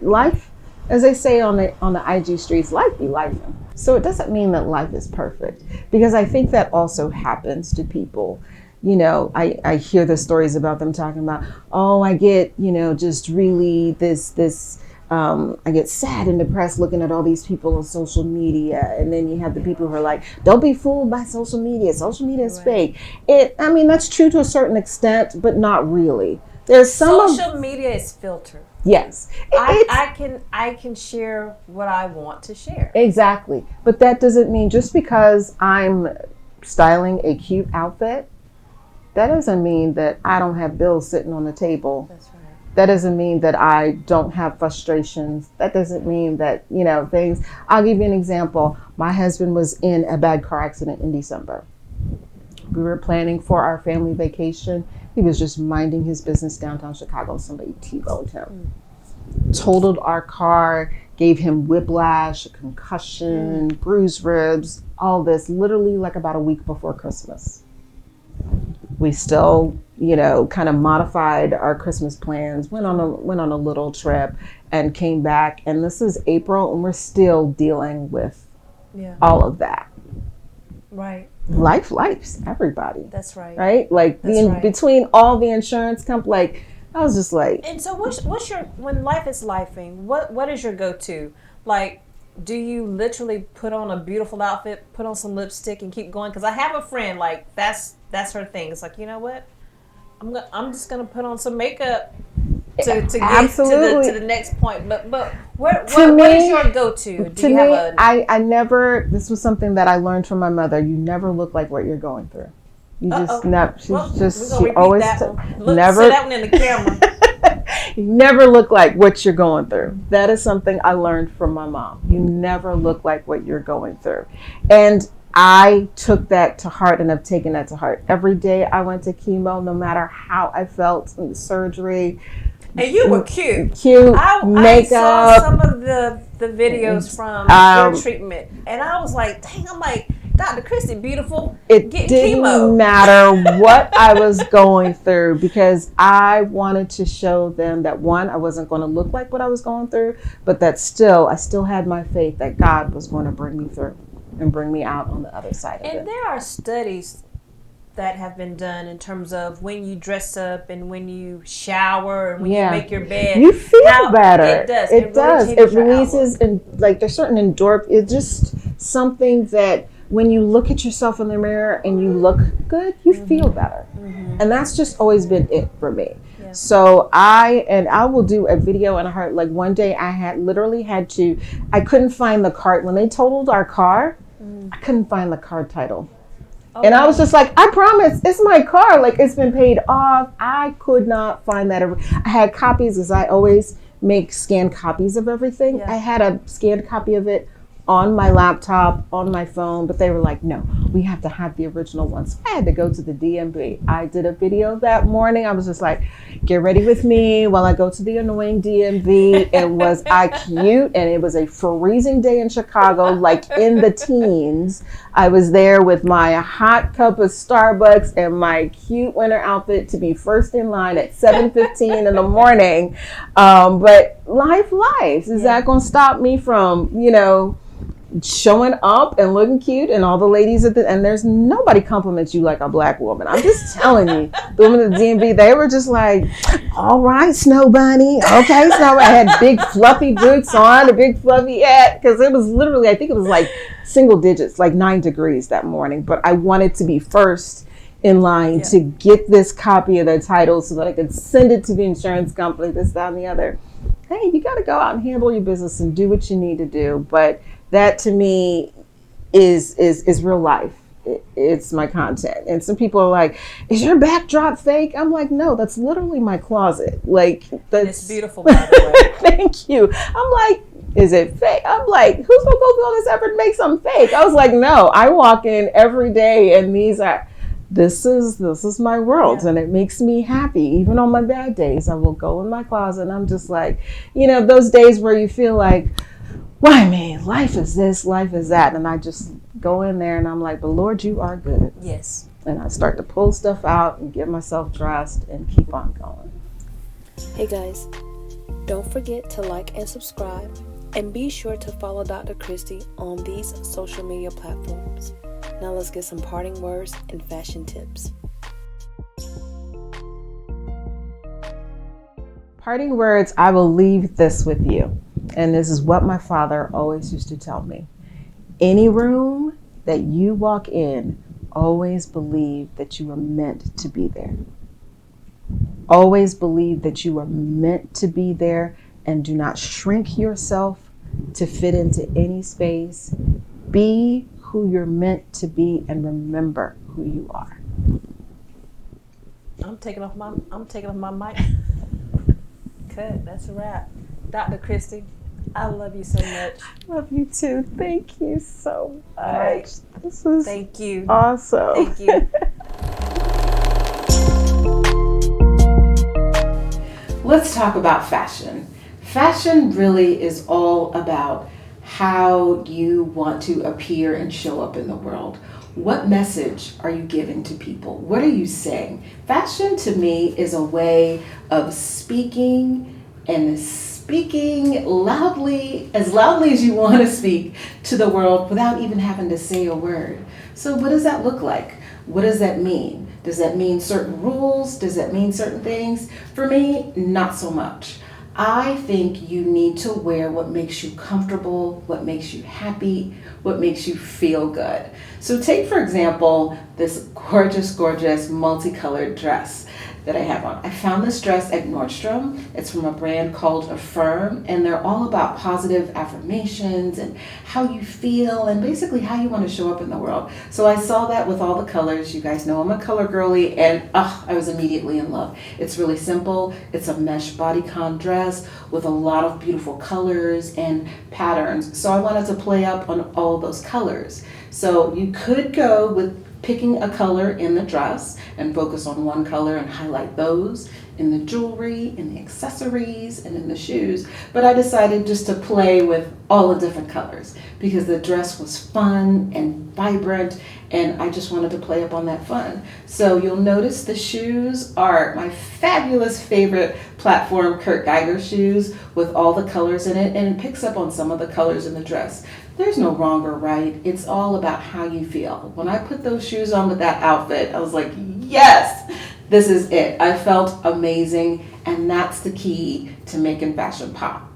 life, as they say on the IG streets, life be life. So it doesn't mean that life is perfect, because I think that also happens to people. I hear the stories about them talking about, I get, just really this I get sad and depressed looking at all these people on social media. And then you have the people who are like, don't be fooled by social media. Social media is fake. I mean, that's true to a certain extent, but not really. There's social media is filtered. Yes. I can share what I want to share. Exactly. But that doesn't mean just because I'm styling a cute outfit, that doesn't mean that I don't have bills sitting on the table. That's right. That doesn't mean that I don't have frustrations. That doesn't mean that, things. I'll give you an example. My husband was in a bad car accident in December. We were planning for our family vacation. He was just minding his business downtown Chicago. Somebody T-boned him. Totaled our car, gave him whiplash, a concussion, bruised ribs, all this, literally like about a week before Christmas. We still, kind of modified our Christmas plans, went on a little trip and came back. And this is April and we're still dealing with all of that. Right. Life's everybody. That's right. Right? Like between all the insurance companies, like I was just like. And so what's your, when life is lifing, what is your go-to? Like, do you literally put on a beautiful outfit, put on some lipstick and keep going? Because I have a friend, like that's her thing. It's like, you know what? I'm just gonna put on some makeup to get to the next point. But what is your go-to? Do you have I never. This was something that I learned from my mother. You never look like what you're going through. You just never. She always never. Sit that one in the camera. You never look like what you're going through. That is something I learned from my mom. You never look like what you're going through. And I took that to heart and have taken that to heart. Every day I went to chemo, no matter how I felt in the surgery. And you were cute. Makeup. I saw some of the videos from your treatment. And I was like, dang, I'm like, Dr. Christy, beautiful. It didn't matter what I was going through because I wanted to show them that one, I wasn't going to look like what I was going through, but that I still had my faith that God was going to bring me through and bring me out on the other side of it. And there are studies that have been done in terms of when you dress up and when you shower and when you make your bed. You feel better. It does. It does. It releases, and like there's certain endorphins. It's just something that when you look at yourself in the mirror and you look good, you feel better. And that's just always been it for me. Yeah. So I will do a video and I heard like one day I couldn't find the card. When they totaled our car, I couldn't find the card title. And I was just like, I promise, it's my car. Like, it's been paid off. I could not find that. I had copies, because I always make scanned copies of everything. Yeah. I had a scanned copy of it on my laptop, on my phone, but they were like, no, we have to have the original one. So I had to go to the DMV. I did a video that morning. I was just like, get ready with me while I go to the annoying DMV. And was I cute? And it was a freezing day in Chicago, like in the teens. I was there with my hot cup of Starbucks and my cute winter outfit to be first in line at 7:15 in the morning. But life. Is that going to stop me from, showing up and looking cute? And all the ladies and there's nobody compliments you like a Black woman. I'm just telling you, the women at the DMV, they were just like, all right, Snow Bunny. Okay, Snow. I had big fluffy boots on, a big fluffy hat, because it was literally, I think it was like single digits, like 9 degrees that morning. But I wanted to be first in line to get this copy of the title so that I could send it to the insurance company, this, that, and the other. Hey, you got to go out and handle your business and do what you need to do. But that to me is real life. It's my content. And some people are like, is your backdrop fake? I'm like, no, that's literally my closet. Like, it's beautiful, by the way. Thank you. I'm like, is it fake? I'm like, who's gonna go through all this effort to make something fake? I was like, no, I walk in every day and this is my world, and it makes me happy. Even on my bad days, I will go in my closet and I'm just like, those days where you feel like, why me? Life is this, life is that. And I just go in there and I'm like, but Lord, you are good. Yes. And I start to pull stuff out and get myself dressed and keep on going. Hey guys, don't forget to like and subscribe, and be sure to follow Dr. Christy on these social media platforms. Now let's get some parting words and fashion tips. parting words, I will leave this with you. And this is what my father always used to tell me. Any room that you walk in, always believe that you are meant to be there. Always believe that you are meant to be there, and do not shrink yourself to fit into any space. Be who you're meant to be and remember who you are. I'm taking off my mic. Cut. That's a wrap. Dr. Christy, I love you so much. Love you too. Thank you so much. All right. This was Thank you. awesome. Thank you. Let's talk about fashion. Fashion really is all about how you want to appear and show up in the world. What message are you giving to people? What are you saying? Fashion to me is a way of speaking loudly as you want to speak to the world without even having to say a word. So what does that look like? What does that mean? Does that mean certain rules? Does that mean certain things? For me, not so much. I think you need to wear what makes you comfortable, what makes you happy, what makes you feel good. So take, for example, this gorgeous multicolored dress that I have on. I found this dress at Nordstrom. It's from a brand called Affirm, and they're all about positive affirmations and how you feel and basically how you want to show up in the world. So I saw that with all the colors. You guys know I'm a color girly, and I was immediately in love. It's really simple. It's a mesh bodycon dress with a lot of beautiful colors and patterns. So I wanted to play up on all those colors. So you could go with picking a color in the dress and focus on one color and highlight those in the jewelry, in the accessories, and in the shoes. But I decided just to play with all the different colors because the dress was fun and vibrant, and I just wanted to play up on that fun. So you'll notice the shoes are my fabulous favorite platform Kurt Geiger shoes with all the colors in it, and it picks up on some of the colors in the dress. There's no wrong or right. It's all about how you feel. When I put those shoes on with that outfit, I was like, yes, this is it. I felt amazing, and that's the key to making fashion pop.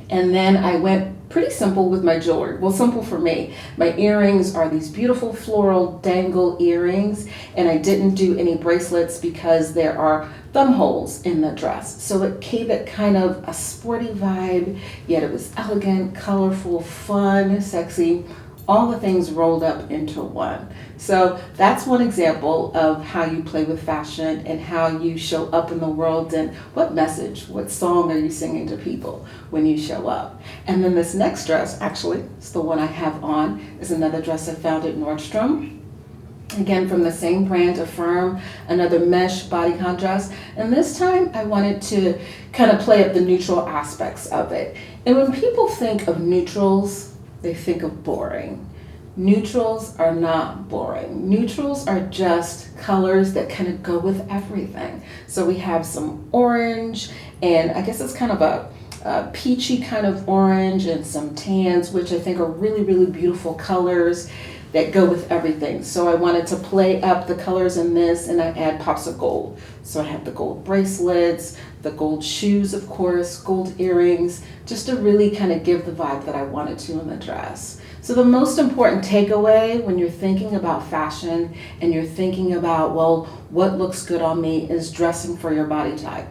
And then I went pretty simple with my jewelry. Well, simple for me. My earrings are these beautiful floral dangle earrings, and I didn't do any bracelets because there are thumb holes in the dress. So it gave it kind of a sporty vibe, yet it was elegant, colorful, fun, sexy, all the things rolled up into one. So that's one example of how you play with fashion and how you show up in the world, and what message, what song are you singing to people when you show up. And then this next dress, actually, it's the one I have on, is another dress I found at Nordstrom. Again, from the same brand, Affirm, another mesh bodycon dress. And this time I wanted to kind of play up the neutral aspects of it. And when people think of neutrals, they think of boring. Neutrals are not boring. Neutrals are just colors that kind of go with everything. So we have some orange, and I guess it's kind of a peachy kind of orange, and some tans, which I think are really, really beautiful colors that go with everything. So I wanted to play up the colors in this, and I add pops of gold. So I have the gold bracelets, the gold shoes, of course, gold earrings, just to really kind of give the vibe that I wanted to in the dress. So the most important takeaway when you're thinking about fashion and you're thinking about, well, what looks good on me, is dressing for your body type.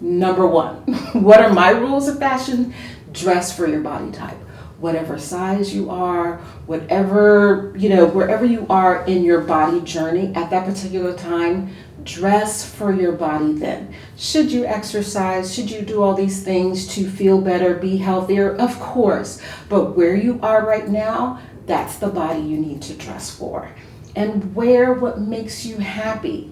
Number one, what are my rules of fashion? Dress for your body type. Whatever size you are, whatever, wherever you are in your body journey at that particular time, dress for your body then. Should you exercise? Should you do all these things to feel better, be healthier? Of course. But where you are right now, that's the body you need to dress for. And wear what makes you happy.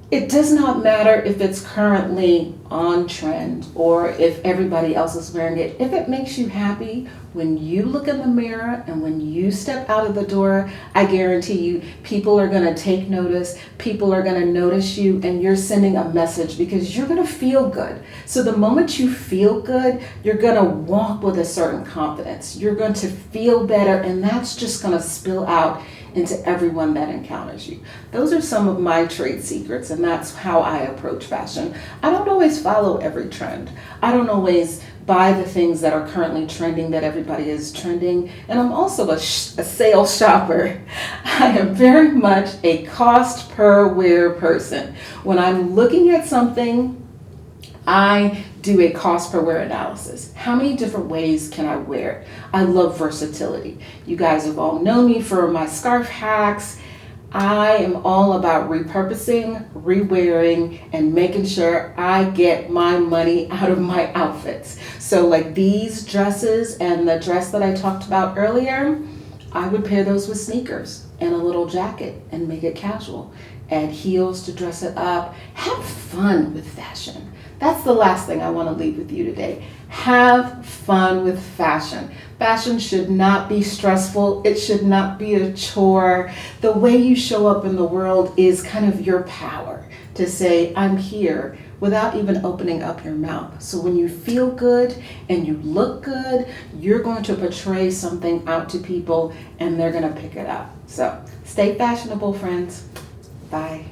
It does not matter if it's currently on trend or if everybody else is wearing it. If it makes you happy, when you look in the mirror and when you step out of the door, I guarantee you people are going to take notice, people are going to notice you, and you're sending a message because you're going to feel good. So the moment you feel good, you're going to walk with a certain confidence. You're going to feel better, and that's just going to spill out into everyone that encounters you. Those are some of my trade secrets, and that's how I approach fashion. I don't always follow every trend. I don't always buy the things that are currently trending that everybody is trending, and I'm also a sale shopper. I am very much a cost per wear person. When I'm looking at something, I do a cost per wear analysis. How many different ways can I wear it? I love versatility. You guys have all known me for my scarf hacks. I am all about repurposing, rewearing, and making sure I get my money out of my outfits. So like these dresses and the dress that I talked about earlier, I would pair those with sneakers and a little jacket and make it casual. Add heels to dress it up. Have fun with fashion. That's the last thing I want to leave with you today. Have fun with fashion. Fashion should not be stressful. It should not be a chore. The way you show up in the world is kind of your power to say, I'm here, without even opening up your mouth. So when you feel good and you look good, you're going to portray something out to people and they're going to pick it up. So stay fashionable, friends. Bye.